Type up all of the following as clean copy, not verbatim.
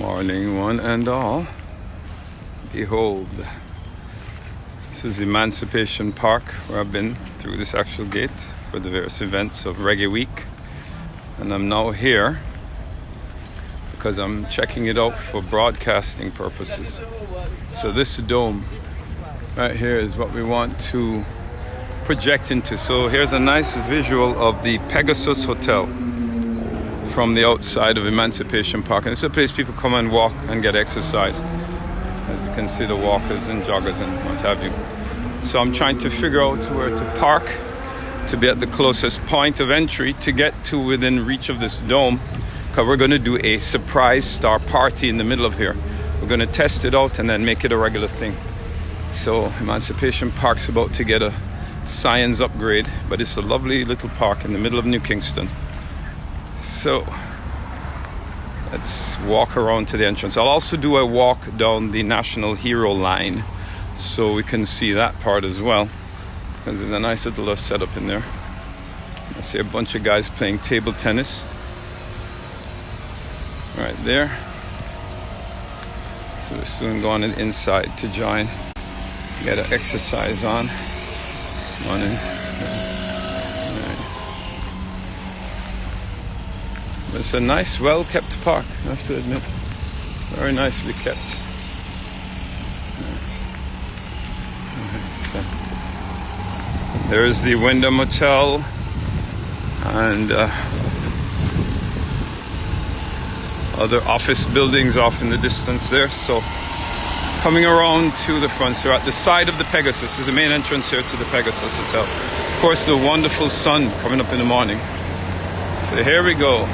morning, one and all. Behold, this is Emancipation Park, where I've been through this actual gate for the various events of Reggae Week. And I'm now here because I'm checking it out for broadcasting purposes. So this dome right here is what we want to project into. So here's a nice visual of the Pegasus Hotel from the outside of Emancipation Park. And it's a place people come and walk and get exercise. As you can see, the walkers and joggers and what have you. So I'm trying to figure out where to park to be at the closest point of entry to get to within reach of this dome, because we're going to do a surprise star party in the middle of here. We're going to test it out and then make it a regular thing. So Emancipation Park's about to get a science upgrade, but it's a lovely little park in the middle of New Kingston. So let's walk around to the entrance. I'll also do a walk down the National Hero line so we can see that part as well, because there's a nice little setup in there. I see a bunch of guys playing table tennis right there. So we're soon going inside to join. Get an exercise on. Come on in. It's a nice, well-kept park, I have to admit. Very nicely kept. Nice. So, there's the Wyndham Hotel and other office buildings off in the distance there. So, coming around to the front, so at the side of the Pegasus, there's the main entrance here to the Pegasus Hotel. Of course, the wonderful sun coming up in the morning. So here we go.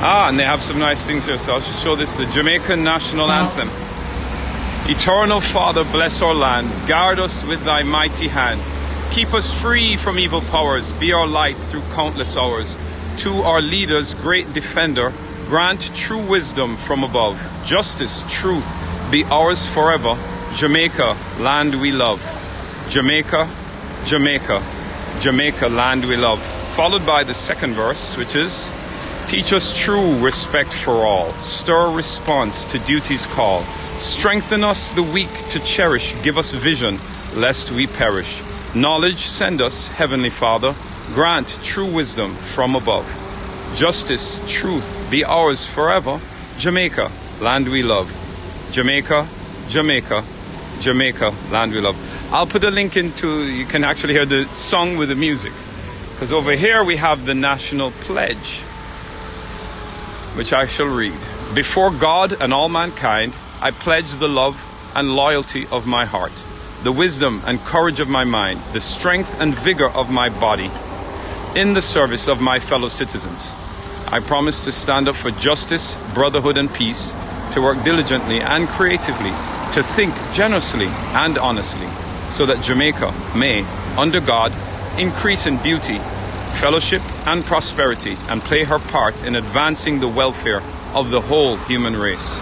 And they have some nice things here. So I'll just show this, the Jamaican national anthem. Eternal Father, bless our land. Guard us with thy mighty hand. Keep us free from evil powers. Be our light through countless hours. To our leaders, great defender, grant true wisdom from above. Justice, truth, be ours forever. Jamaica, land we love. Jamaica, Jamaica, Jamaica, land we love. Followed by the second verse, which is, teach us true respect for all. Stir response to duty's call. Strengthen us the weak to cherish. Give us vision, lest we perish. Knowledge send us, Heavenly Father. Grant true wisdom from above. Justice, truth, be ours forever. Jamaica, land we love. Jamaica, Jamaica, Jamaica, land we love. I'll put a link into, you can actually hear the song with the music. Because over here we have the national pledge, which I shall read. Before God and all mankind, I pledge the love and loyalty of my heart, the wisdom and courage of my mind, the strength and vigor of my body, in the service of my fellow citizens. I promise to stand up for justice, brotherhood, and peace, to work diligently and creatively, to think generously and honestly, so that Jamaica may, under God, increase in beauty, fellowship and prosperity, and play her part in advancing the welfare of the whole human race.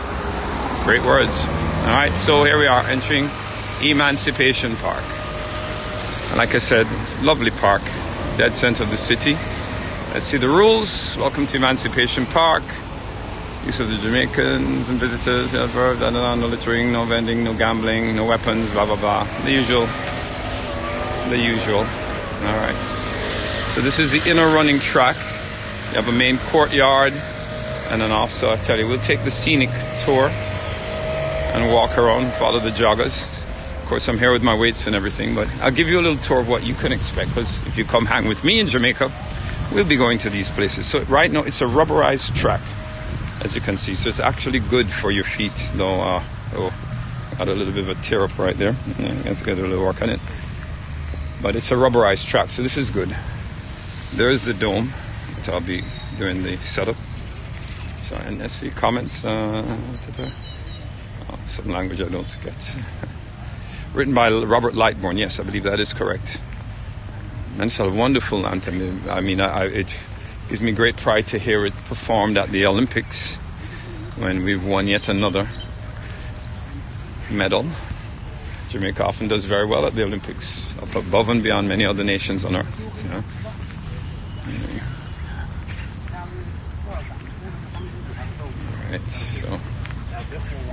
Great words. All right, so here we are entering Emancipation Park. And like I said, lovely park, dead center of the city. Let's see the rules. Welcome to Emancipation Park. Use of the Jamaicans and visitors. No littering, no vending, no gambling, no weapons, blah, blah, blah. The usual. The usual. All right. So this is the inner running track. You have a main courtyard, and then also, I tell you, we'll take the scenic tour and walk around, follow the joggers. Of course, I'm here with my weights and everything, but I'll give you a little tour of what you can expect, because if you come hang with me in Jamaica, we'll be going to these places. So right now, it's a rubberized track, as you can see. So it's actually good for your feet, though. Got a little bit of a tear up right there. I guess I got a little work on it. But it's a rubberized track, so this is good. There's the dome that I'll be doing the setup. So, and let's see comments. Some language I don't get. Written by Robert Lightbourne. Yes, I believe that is correct. And it's a wonderful anthem. I mean, it gives me great pride to hear it performed at the Olympics when we've won yet another medal. Jamaica often does very well at the Olympics, up above and beyond many other nations on earth. You know? Right, so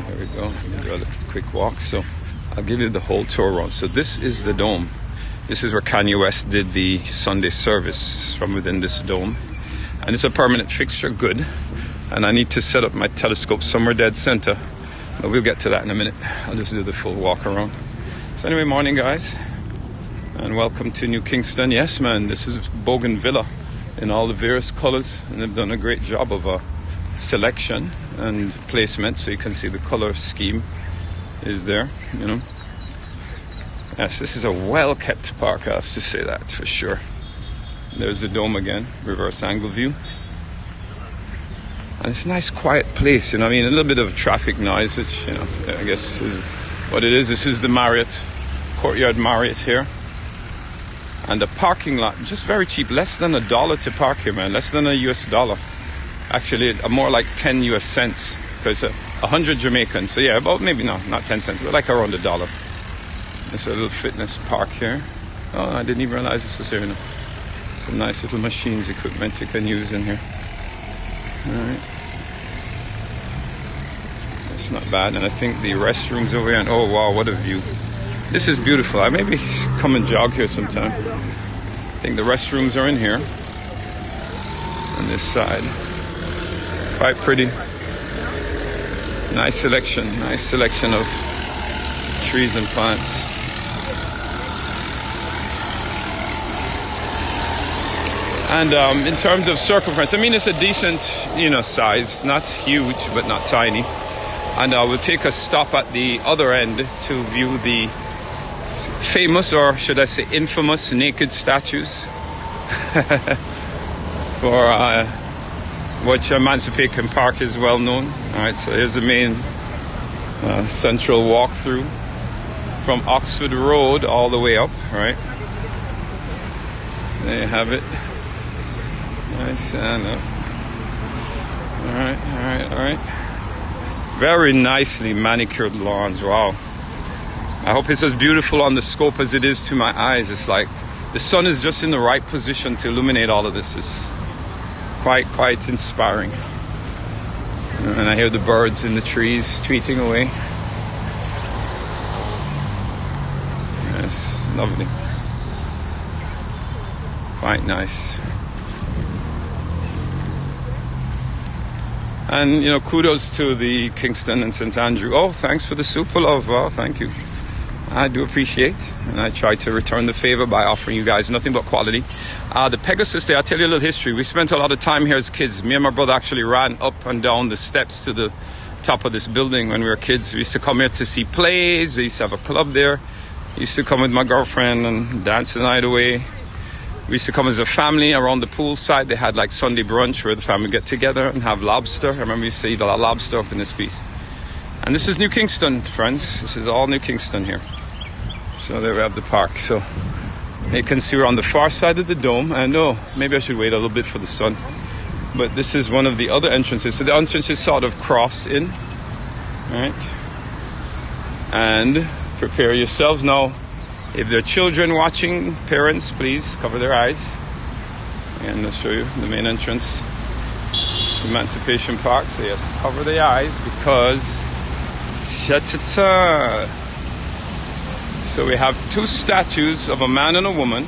there we go. We'll do a little quick walk. So I'll give you the whole tour around. So this is the dome. This is where Kanye West did the Sunday service from within this dome. And it's a permanent fixture, good. And I need to set up my telescope somewhere dead center. But we'll get to that in a minute. I'll just do the full walk around. So anyway, morning guys. And welcome to New Kingston. Yes, man, this is Bougainvillea in all the various colors. And they've done a great job of selection and placement. So you can see the color scheme is there, you know. Yes, this is a well-kept park, I have to say that for sure. There's the dome again, reverse angle view. And it's a nice quiet place, you know. I mean, a little bit of traffic noise, which, you know, I guess is what it is. This is the Marriott, Courtyard Marriott here. And the parking lot, just very cheap, less than $1 to park here, man, less than a US dollar. Actually, more like 10 US cents, because 100 Jamaican. So yeah, about maybe not 10 cents, but like around $1. It's a little fitness park here. Oh, I didn't even realize this was here. No. Some nice little machines, equipment you can use in here. Alright. It's not bad. And I think the restrooms over here. And oh wow, what a view. This is beautiful. I maybe come and jog here sometime. I think the restrooms are in here. On this side. Quite pretty. Nice selection of trees and plants. And in terms of circumference, I mean, it's a decent, you know, size, not huge, but not tiny. And we'll take a stop at the other end to view the famous, or should I say infamous, naked statues for which Emancipation Park is well known. All right, so here's the main central walkthrough from Oxford Road all the way up, right? There you have it. Nice and all right. Very nicely manicured lawns. Wow. I hope it's as beautiful on the scope as it is to my eyes. It's like the sun is just in the right position to illuminate all of this. It's quite inspiring. And I hear the birds in the trees tweeting away. Yes, lovely. Quite nice. And, you know, kudos to the Kingston and St. Andrew. Oh, thanks for the super love. Well, thank you. I do appreciate. And I try to return the favor by offering you guys nothing but quality. The Pegasus Day, I'll tell you a little history. We spent a lot of time here as kids. Me and my brother actually ran up and down the steps to the top of this building when we were kids. We used to come here to see plays. They used to have a club there. I used to come with my girlfriend and dance the night away. We used to come as a family around the pool side. They had like Sunday brunch where the family get together and have lobster. I remember we used to eat a lot of lobster up in this piece. And this is New Kingston, friends. This is all New Kingston here. So there we have the park. So you can see we're on the far side of the dome. And maybe I should wait a little bit for the sun. But this is one of the other entrances. So the entrance is sort of cross in. Right? And prepare yourselves now. If there are children watching, parents, please cover their eyes. And I'll show you the main entrance to Emancipation Park. So yes, cover the eyes because So we have two statues of a man and a woman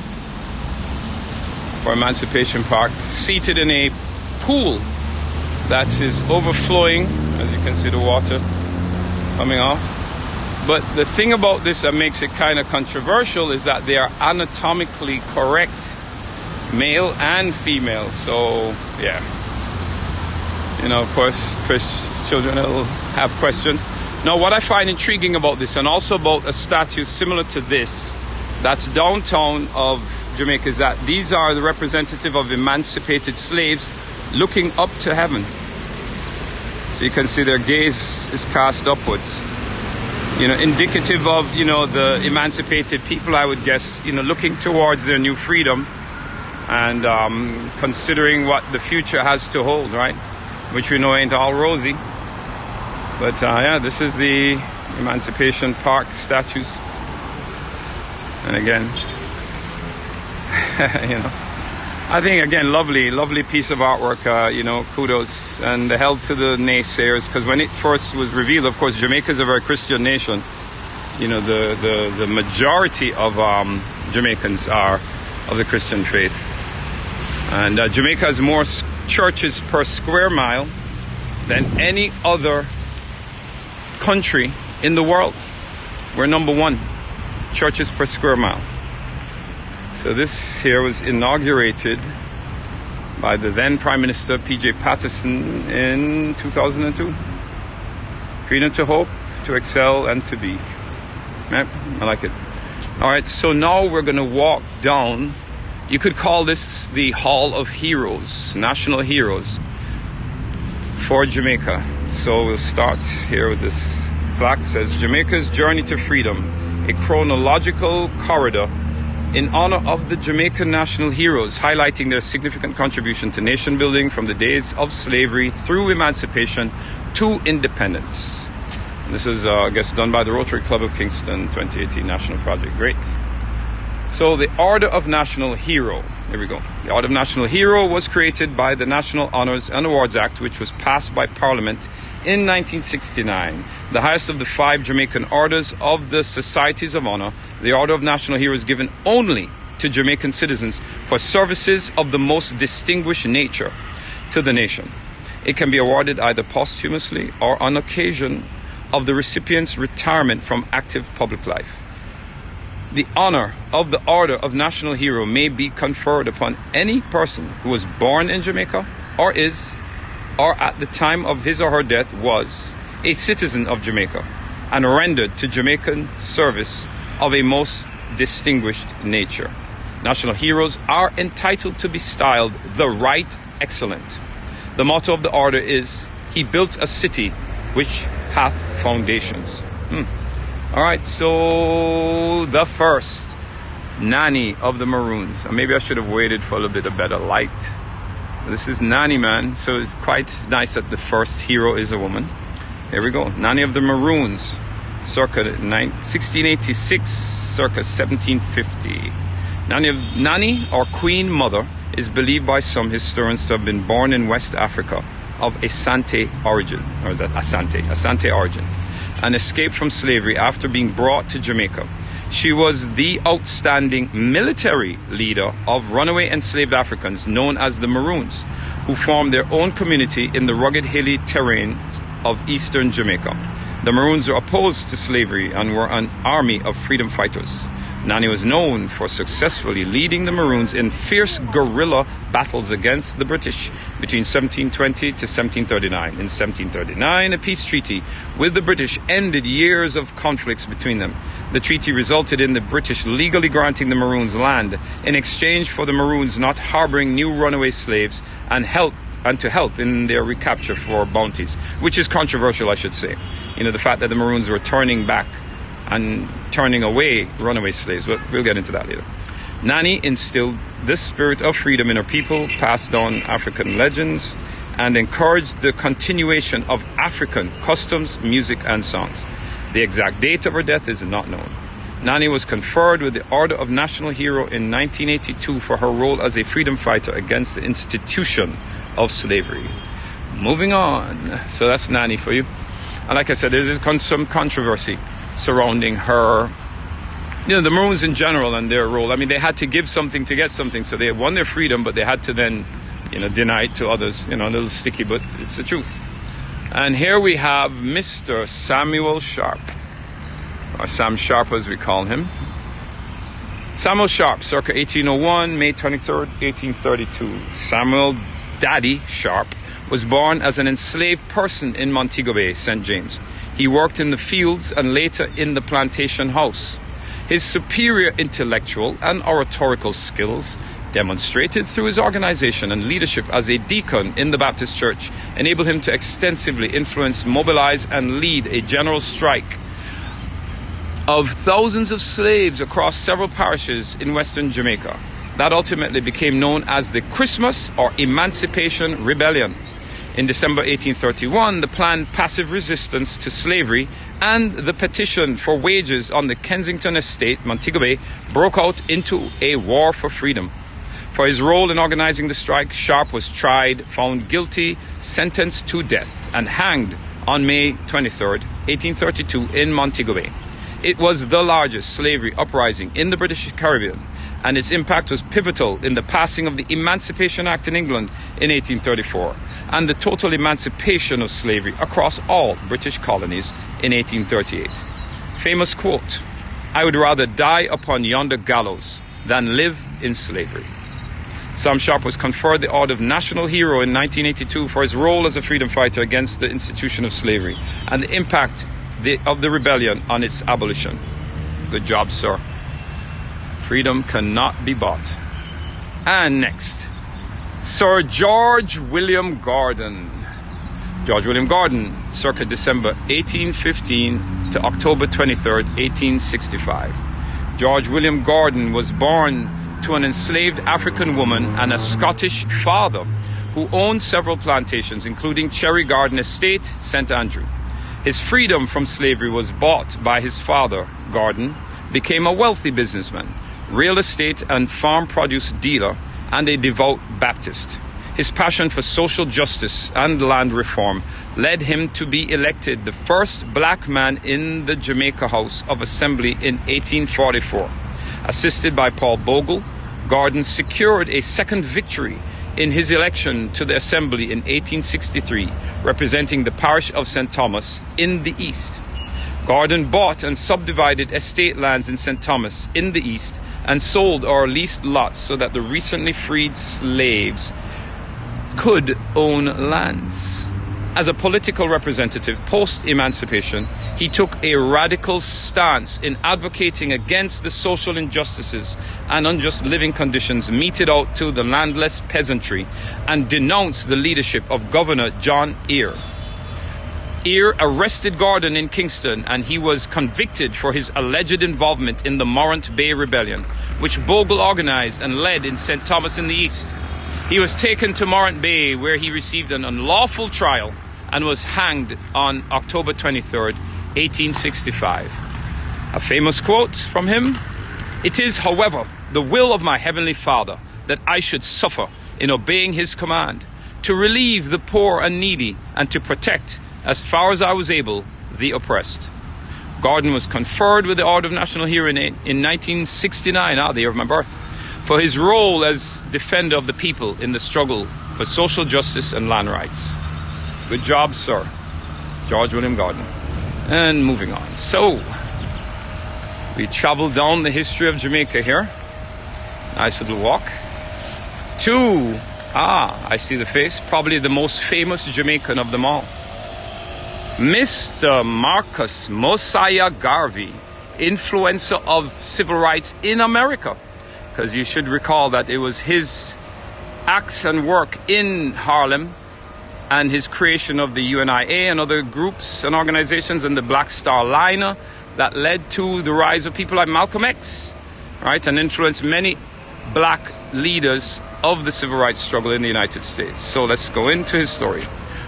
for Emancipation Park, seated in a pool that is overflowing. As you can see, the water coming off. But the thing about this that makes it kind of controversial is that they are anatomically correct, male and female. So, yeah. You know, of course, children will have questions. Now, what I find intriguing about this, and also about a statue similar to this, that's downtown of Jamaica, is that these are the representative of emancipated slaves looking up to heaven. So you can see their gaze is cast upwards. You know, indicative of, you know, the emancipated people, I would guess, you know, looking towards their new freedom and considering what the future has to hold, right? Which we know ain't all rosy. But yeah, this is the Emancipation Park statues. And again, you know, I think, again, lovely piece of artwork, you know, kudos, and the help to the naysayers, because when it first was revealed, of course, Jamaica is a very Christian nation. You know, the majority of Jamaicans are of the Christian faith. And Jamaica has more churches per square mile than any other country in the world. We're number one, churches per square mile. So this here was inaugurated by the then Prime Minister P.J. Patterson in 2002. Freedom to hope, to excel, and to be. Yep, I like it. All right, so now we're going to walk down. You could call this the Hall of Heroes, National Heroes for Jamaica. So we'll start here with this plaque. It says, Jamaica's Journey to Freedom, a chronological corridor in honor of the Jamaican national heroes, highlighting their significant contribution to nation building from the days of slavery through emancipation to independence. This is, I guess, done by the Rotary Club of Kingston, 2018 National Project. Great. So the Order of National Hero. Here we go. The Order of National Hero was created by the National Honours and Awards Act, which was passed by Parliament in 1969. The highest of the 5 Jamaican orders of the Societies of Honour, the Order of National Hero is given only to Jamaican citizens for services of the most distinguished nature to the nation. It can be awarded either posthumously or on occasion of the recipient's retirement from active public life. The honour of the Order of National Hero may be conferred upon any person who was born in Jamaica or is, or at the time of his or her death was, a citizen of Jamaica and rendered to Jamaican service of a most distinguished nature. National heroes are entitled to be styled the Right Excellent. The motto of the order is, He built a city which hath foundations. All right, so the first Nanny of the Maroons. Maybe I should have waited for a little bit of better light. This is Nanny, man. So it's quite nice that the first hero is a woman. Here we go. Nanny of the Maroons, circa 1686, circa 1750. Nanny, or Queen Mother, is believed by some historians to have been born in West Africa of Asante origin, or is that Asante? Asante origin, and escaped from slavery after being brought to Jamaica. She was the outstanding military leader of runaway enslaved Africans known as the Maroons, who formed their own community in the rugged hilly terrain of eastern Jamaica. The Maroons were opposed to slavery and were an army of freedom fighters. Nanny was known for successfully leading the Maroons in fierce guerrilla battles against the British between 1720 to 1739. In 1739, a peace treaty with the British ended years of conflicts between them. The treaty resulted in the British legally granting the Maroons land in exchange for the Maroons not harboring new runaway slaves and to help in their recapture for bounties, which is controversial, I should say. You know, the fact that the Maroons were turning back and turning away runaway slaves. But we'll get into that later. Nanny instilled this spirit of freedom in her people, passed on African legends, and encouraged the continuation of African customs, music, and songs. The exact date of her death is not known. Nanny was conferred with the Order of National Hero in 1982 for her role as a freedom fighter against the institution of slavery. Moving on. So that's Nanny for you. And like I said, there's some controversy surrounding her, you know, the Maroons in general and their role. I mean, they had to give something to get something, so they won their freedom, but they had to then, you know, deny it to others. You know, a little sticky, but it's the truth. And here we have Mr. Samuel Sharp, or Sam Sharp as we call him. Samuel Sharp, circa 1801, May 23rd, 1832. Samuel Daddy Sharp was born as an enslaved person in Montego Bay, St. James. He worked in the fields and later in the plantation house. His superior intellectual and oratorical skills, demonstrated through his organization and leadership as a deacon in the Baptist Church, enabled him to extensively influence, mobilize, and lead a general strike of thousands of slaves across several parishes in western Jamaica. That ultimately became known as the Christmas or Emancipation Rebellion. In December 1831, the planned passive resistance to slavery and the petition for wages on the Kensington estate, Montego Bay, broke out into a war for freedom. For his role in organizing the strike, Sharp was tried, found guilty, sentenced to death, and hanged on May 23, 1832 in Montego Bay. It was the largest slavery uprising in the British Caribbean, and its impact was pivotal in the passing of the Emancipation Act in England in 1834 and the total emancipation of slavery across all British colonies in 1838. Famous quote, "I would rather die upon yonder gallows than live in slavery." Sam Sharp was conferred the Order of National Hero in 1982 for his role as a freedom fighter against the institution of slavery and the impact of the rebellion on its abolition. Good job, sir. Freedom cannot be bought. And next, Sir George William Gordon. George William Gordon, circa December 1815 to October 23, 1865. George William Gordon was born to an enslaved African woman and a Scottish father who owned several plantations, including Cherry Garden Estate, St. Andrew. His freedom from slavery was bought by his father. Gordon became a wealthy businessman, real estate and farm produce dealer, and a devout Baptist. His passion for social justice and land reform led him to be elected the first black man in the Jamaica House of Assembly in 1844. Assisted by Paul Bogle, Gordon secured a second victory in his election to the Assembly in 1863, representing the parish of St. Thomas in the east. Gordon bought and subdivided estate lands in St. Thomas in the east and sold or leased lots so that the recently freed slaves could own lands. As a political representative post-emancipation, he took a radical stance in advocating against the social injustices and unjust living conditions meted out to the landless peasantry and denounced the leadership of Governor John Eyre. Eyre arrested Gordon in Kingston, and he was convicted for his alleged involvement in the Morant Bay Rebellion, which Bogle organized and led in St. Thomas in the East. He was taken to Morant Bay, where he received an unlawful trial and was hanged on October 23, 1865. A famous quote from him, "It is, however, the will of my heavenly Father that I should suffer in obeying his command, to relieve the poor and needy, and to protect, as far as I was able, the oppressed." Gordon was conferred with the Order of National Hero in 1969, the year of my birth, for his role as defender of the people in the struggle for social justice and land rights. Good job, sir. George William Gordon. And moving on. So, we travel down the history of Jamaica here. Nice little walk. To, I see the face, probably the most famous Jamaican of them all. Mr. Marcus Mosiah Garvey, influencer of civil rights in America. Because you should recall that it was his acts and work in Harlem and his creation of the UNIA and other groups and organizations and the Black Star Liner that led to the rise of people like Malcolm X, right, and influenced many black leaders of the civil rights struggle in the United States. So let's go into his story.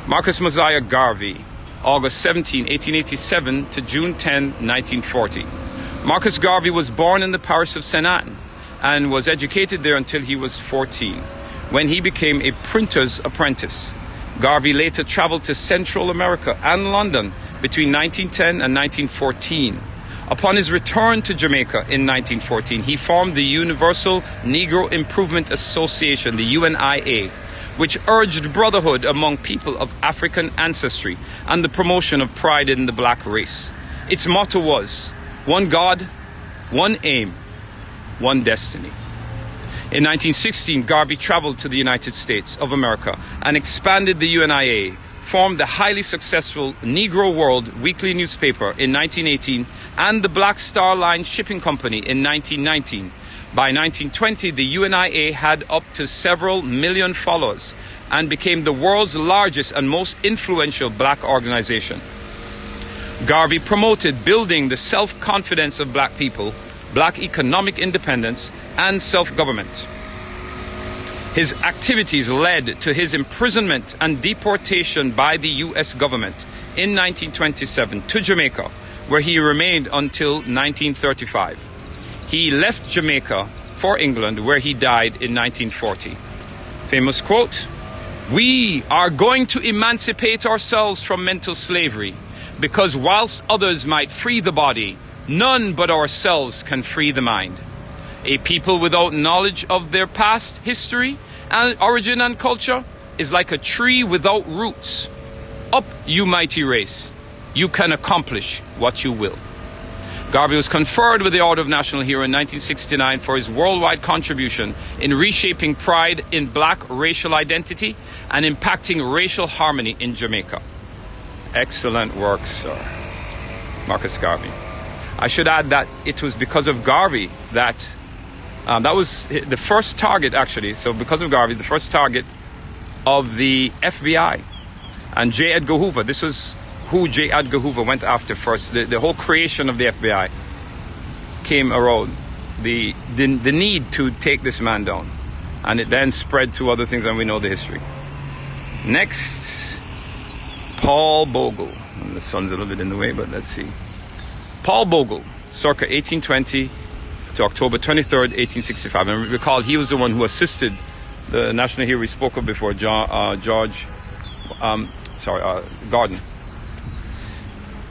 Marcus Mosiah Garvey, August 17, 1887 to June 10, 1940. Marcus Garvey was born in the parish of St. Anne and was educated there until he was 14, when he became a printer's apprentice. Garvey later traveled to Central America and London between 1910 and 1914. Upon his return to Jamaica in 1914, he formed the Universal Negro Improvement Association, the UNIA, which urged brotherhood among people of African ancestry and the promotion of pride in the black race. Its motto was, one God, one aim, one destiny. In 1916, Garvey traveled to the United States of America and expanded the UNIA, formed the highly successful Negro World weekly newspaper in 1918 and the Black Star Line Shipping Company in 1919. By 1920, the UNIA had up to several million followers and became the world's largest and most influential black organization. Garvey promoted building the self-confidence of black people, black economic independence, and self-government. His activities led to his imprisonment and deportation by the U.S. government in 1927 to Jamaica, where he remained until 1935. He left Jamaica for England, where he died in 1940. Famous quote, "We are going to emancipate ourselves from mental slavery, because whilst others might free the body, none but ourselves can free the mind. A people without knowledge of their past history and origin and culture is like a tree without roots. Up, you mighty race, you can accomplish what you will." Garvey was conferred with the Order of National Hero in 1969 for his worldwide contribution in reshaping pride in black racial identity and impacting racial harmony in Jamaica. Excellent work, sir. Marcus Garvey. I should add that it was because of Garvey that that was the first target, actually. So because of Garvey, the first target of the FBI. And J. Edgar Hoover, this was who J. Edgar Hoover went after first. The whole creation of the FBI came around the need to take this man down. And it then spread to other things, and we know the history. Next, Paul Bogle. And the sun's a little bit in the way, but let's see. Paul Bogle, circa 1820 to October 23rd, 1865. And recall, he was the one who assisted the national hero we spoke of before, Gordon.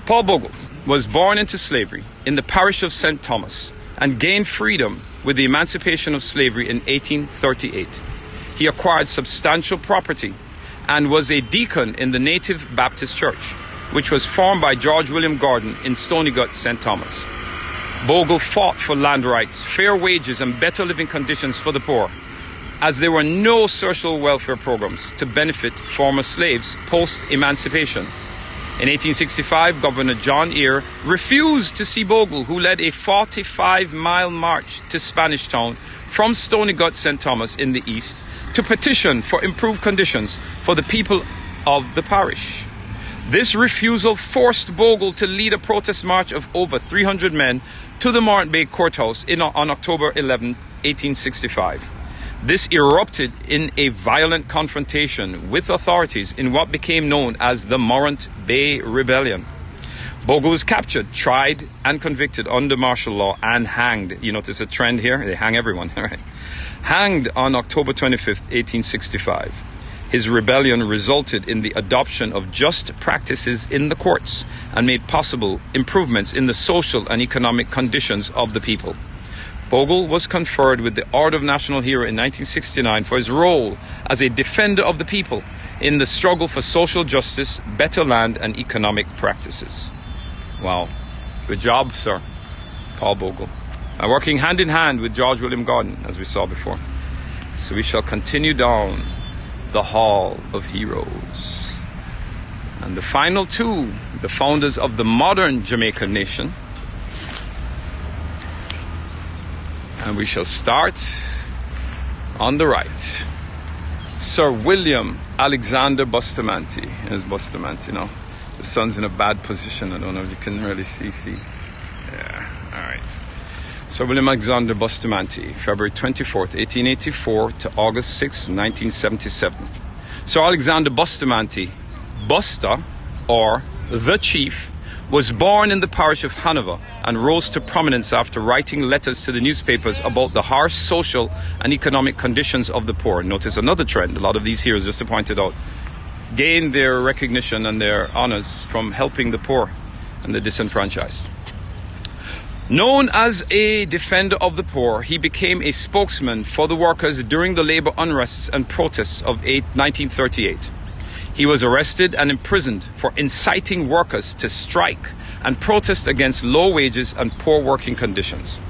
Paul Bogle was born into slavery in the parish of St. Thomas and gained freedom with the emancipation of slavery in 1838. He acquired substantial property and was a deacon in the Native Baptist Church, which was formed by George William Gordon in Stonygut, St. Thomas. Bogle fought for land rights, fair wages, and better living conditions for the poor, as there were no social welfare programs to benefit former slaves post-emancipation. In 1865, Governor John Eyre refused to see Bogle, who led a 45-mile march to Spanish Town from Stonygut, St. Thomas in the east, to petition for improved conditions for the people of the parish. This refusal forced Bogle to lead a protest march of over 300 men to the Morant Bay Courthouse on October 11, 1865. This erupted in a violent confrontation with authorities in what became known as the Morant Bay Rebellion. Bogle was captured, tried, and convicted under martial law and hanged. You notice a trend here? They hang everyone, right? Hanged on October 25th, 1865. His rebellion resulted in the adoption of just practices in the courts and made possible improvements in the social and economic conditions of the people. Bogle was conferred with the Order of National Hero in 1969 for his role as a defender of the people in the struggle for social justice, better land, and economic practices. Wow. Good job, sir. Paul Bogle. Working hand in hand with George William Gordon, as we saw before. So we shall continue down the Hall of Heroes. And the final two, the founders of the modern Jamaican nation. And we shall start on the right. Sir William Alexander Bustamante. Here's Bustamante, now. The sun's in a bad position. I don't know if you can really see. Yeah, all right. Sir William Alexander Bustamante, February 24th, 1884 to August 6, 1977. Sir Alexander Bustamante, Buster, or the Chief, was born in the parish of Hanover and rose to prominence after writing letters to the newspapers about the harsh social and economic conditions of the poor. Notice another trend. A lot of these heroes, just to point it out, gained their recognition and their honors from helping the poor and the disenfranchised. Known as a defender of the poor, he became a spokesman for the workers during the labor unrests and protests of 1938. He was arrested and imprisoned for inciting workers to strike and protest against low wages and poor working conditions.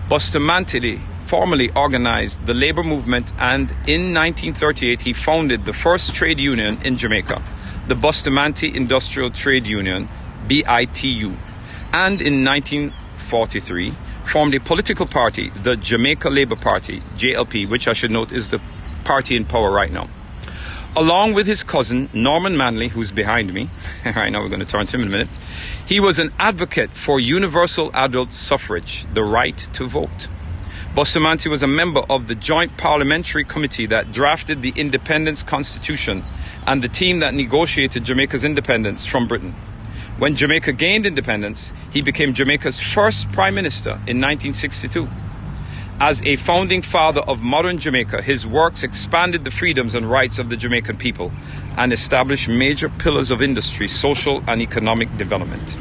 Bustamante formally organized the labor movement, and in 1938 he founded the first trade union in Jamaica, the Bustamante Industrial Trade Union, BITU, and in 1943 formed a political party, the Jamaica Labour Party, JLP, which I should note is the party in power right now. Along with his cousin, Norman Manley, who's behind me, right now we're going to turn to him in a minute, he was an advocate for universal adult suffrage, the right to vote. Bustamante was a member of the Joint Parliamentary Committee that drafted the Independence Constitution and the team that negotiated Jamaica's independence from Britain. When Jamaica gained independence, he became Jamaica's first Prime Minister in 1962. As a founding father of modern Jamaica, his works expanded the freedoms and rights of the Jamaican people and established major pillars of industry, social and economic development.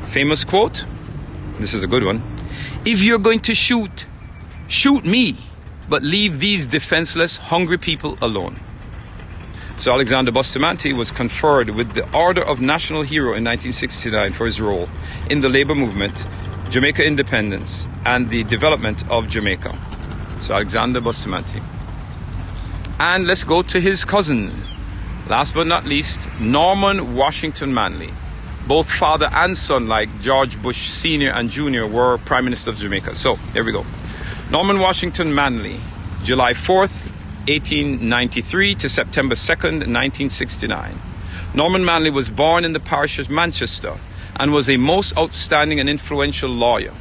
Famous quote, this is a good one: "If you're going to shoot, shoot me, but leave these defenseless, hungry people alone." So Alexander Bustamante was conferred with the Order of National Hero in 1969 for his role in the labor movement, Jamaica independence, and the development of Jamaica. So Alexander Bustamante. And let's go to his cousin, last but not least, Norman Washington Manley. Both father and son, like George Bush Sr. and Jr., were Prime Minister of Jamaica. So here we go. Norman Washington Manley, July 4th, 1893 to September 2nd, 1969. Norman Manley was born in the parish of Manchester and was a most outstanding and influential lawyer.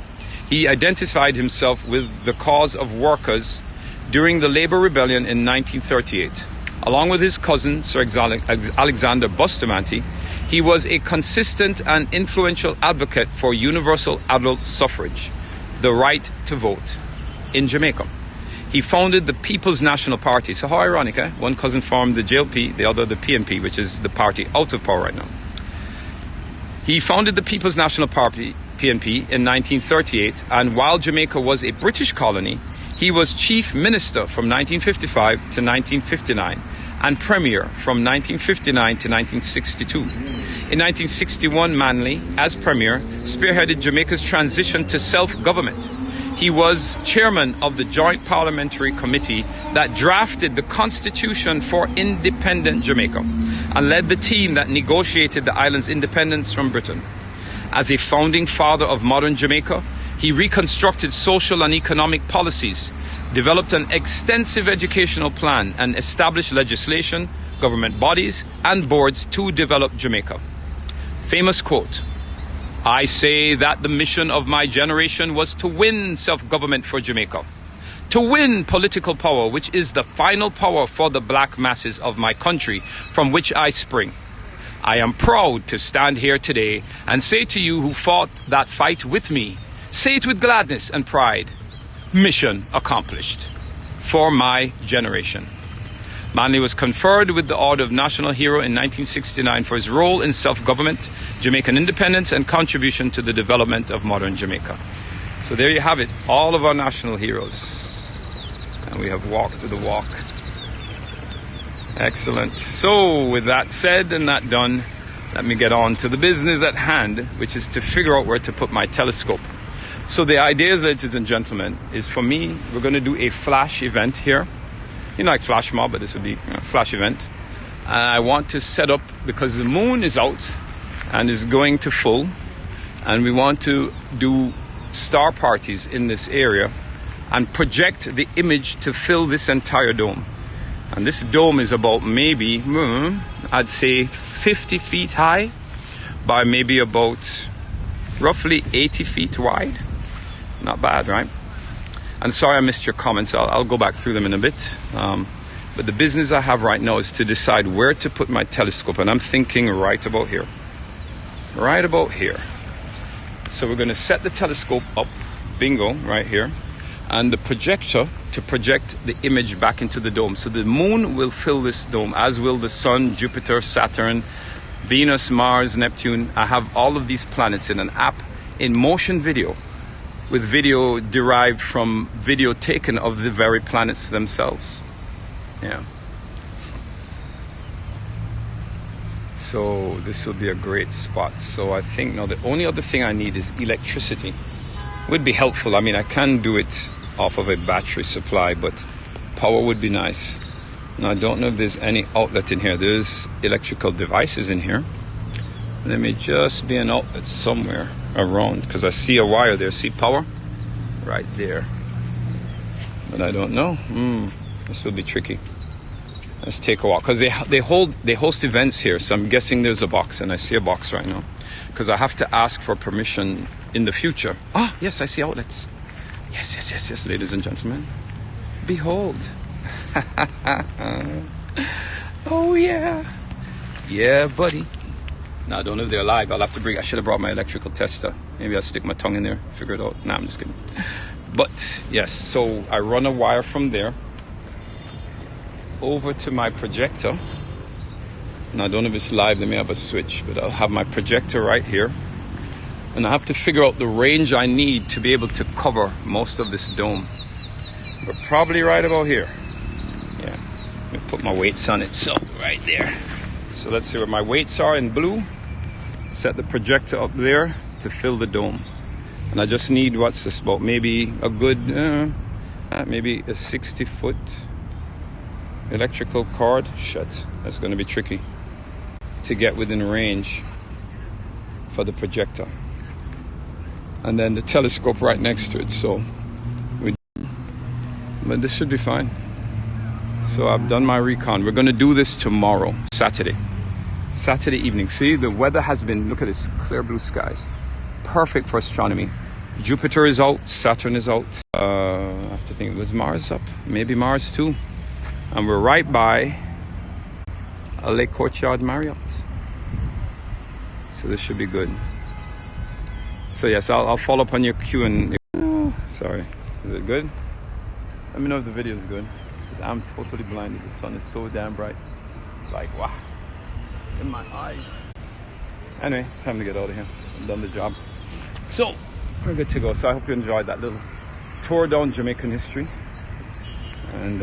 He identified himself with the cause of workers during the Labour Rebellion in 1938. Along with his cousin, Sir Alexander Bustamante, he was a consistent and influential advocate for universal adult suffrage, the right to vote, in Jamaica. He founded the People's National Party. So how ironic, eh? One cousin formed the JLP, the other the PNP, which is the party out of power right now. He founded the People's National Party, PNP, in 1938, and while Jamaica was a British colony, he was Chief Minister from 1955 to 1959 and Premier from 1959 to 1962. In 1961, Manley, as Premier, spearheaded Jamaica's transition to self-government. He was chairman of the Joint Parliamentary Committee that drafted the Constitution for independent Jamaica and led the team that negotiated the island's independence from Britain. As a founding father of modern Jamaica, he reconstructed social and economic policies, developed an extensive educational plan, and established legislation, government bodies, and boards to develop Jamaica. Famous quote: "I say that the mission of my generation was to win self-government for Jamaica, to win political power, which is the final power for the black masses of my country from which I spring. I am proud to stand here today and say to you who fought that fight with me, say it with gladness and pride, mission accomplished for my generation." Manley was conferred with the Order of National Hero in 1969 for his role in self-government, Jamaican independence, and contribution to the development of modern Jamaica. So there you have it, all of our national heroes. And we have walked the walk. Excellent. So with that said and that done, let me get on to the business at hand, which is to figure out where to put my telescope. So the idea, ladies and gentlemen, is for me, we're going to do a flash event here. You know, like flash mob, but this would be a flash event. And I want to set up, because the moon is out and is going to full, and we want to do star parties in this area and project the image to fill this entire dome. And this dome is about maybe, I'd say 50 feet high by maybe about roughly 80 feet wide. Not bad, right? And sorry I missed your comments. I'll go back through them in a bit. But the business I have right now is to decide where to put my telescope. And I'm thinking right about here. Right about here. So we're going to set the telescope up. Bingo, right here. And the projector to project the image back into the dome. So the moon will fill this dome, as will the sun, Jupiter, Saturn, Venus, Mars, Neptune. I have all of these planets in an app in motion video, with video derived from video taken of the very planets themselves. Yeah. So this will be a great spot. So I think now the only other thing I need is electricity. Would be helpful. I mean, I can do it off of a battery supply, but power would be nice. Now I don't know if there's any outlet in here. There's electrical devices in here. Let me just be an outlet somewhere around, because I see a wire there. See power? Right there. But I don't know. This will be tricky. Let's take a walk, because they host events here, so I'm guessing there's a box, and I see a box right now, because I have to ask for permission in the future. Ah, yes, I see outlets. Yes, ladies and gentlemen. Behold. Oh yeah. Yeah, buddy. Now, I don't know if they're alive. I should have brought my electrical tester. Maybe I'll stick my tongue in there, figure it out. Nah, I'm just kidding. But yes, so I run a wire from there over to my projector. And I don't know if it's live, they may have a switch, but I'll have my projector right here. And I have to figure out the range I need to be able to cover most of this dome. We're probably right about here. Yeah, let me put my weights on it, so right there. So let's see where my weights are in blue. Set the projector up there to fill the dome. And I just need, what's this, about maybe a good, maybe a 60-foot electrical cord. Shit, that's going to be tricky to get within range for the projector. And then the telescope right next to it, so but this should be fine. So I've done my recon. We're going to do this tomorrow, Saturday evening. See, the weather has been, look at this, clear blue skies, perfect for astronomy. Jupiter is out, Saturn is out. I have to think, was Mars up? Maybe Mars too. And we're right by a Lake Courtyard Marriott, so this should be good. So yes, I'll follow up on your Q and sorry, is it good? Let me know if the video is good, because I'm totally blinded. The sun is so damn bright. It's like, wow, in my eyes. Anyway, time to get out of here. I've done the job. So, we're good to go. So I hope you enjoyed that little tour down Jamaican history. And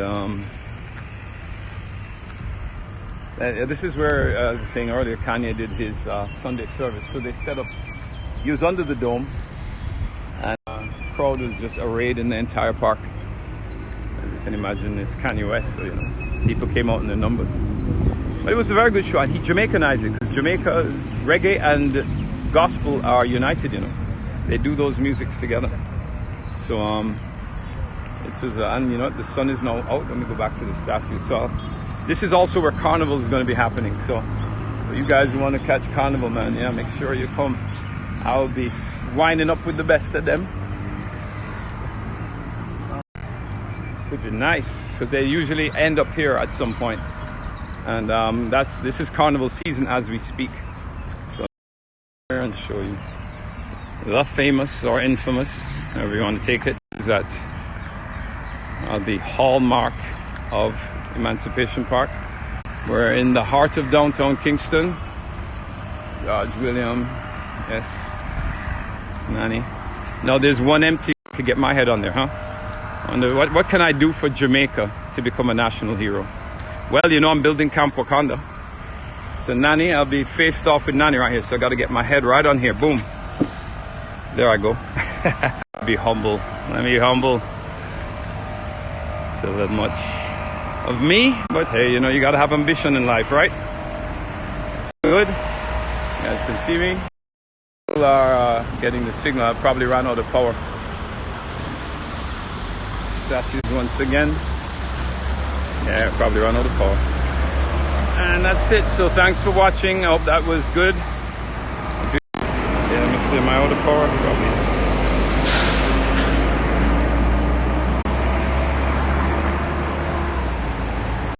this is where, as I was saying earlier, Kanye did his Sunday service. So they set up, he was under the dome, and the crowd was just arrayed in the entire park. As you can imagine, it's Kanye West, so you know, people came out in their numbers. But it was a very good show, and he Jamaicanized it, because Jamaica, reggae and gospel are united, you know. They do those musics together. So this was, and you know, the sun is now out. Let me go back to the statue. So this is also where Carnival is going to be happening. So for you guys who want to catch Carnival, man, yeah, make sure you come. I'll be winding up with the best of them. Should be nice, because they usually end up here at some point. And this is Carnival season as we speak. So here and show you the famous or infamous, however you want to take it, is that the hallmark of Emancipation Park. We're in the heart of downtown Kingston. George William, yes, Nanny. Now there's one empty. I could get my head on there, huh? Wonder what can I do for Jamaica to become a national hero? Well, you know, I'm building Camp Wakanda. So Nanny, I'll be faced off with Nanny right here. So I got to get my head right on here. Boom. There I go. Be humble. Let me be humble. So that much of me, but hey, you know, you got to have ambition in life, right? Good. You guys can see me. People are getting the signal. I probably ran out of power. Statues once again. Yeah, probably run out of power. And that's it. So thanks for watching. I hope that was good. Yeah, let me see my auto power. Probably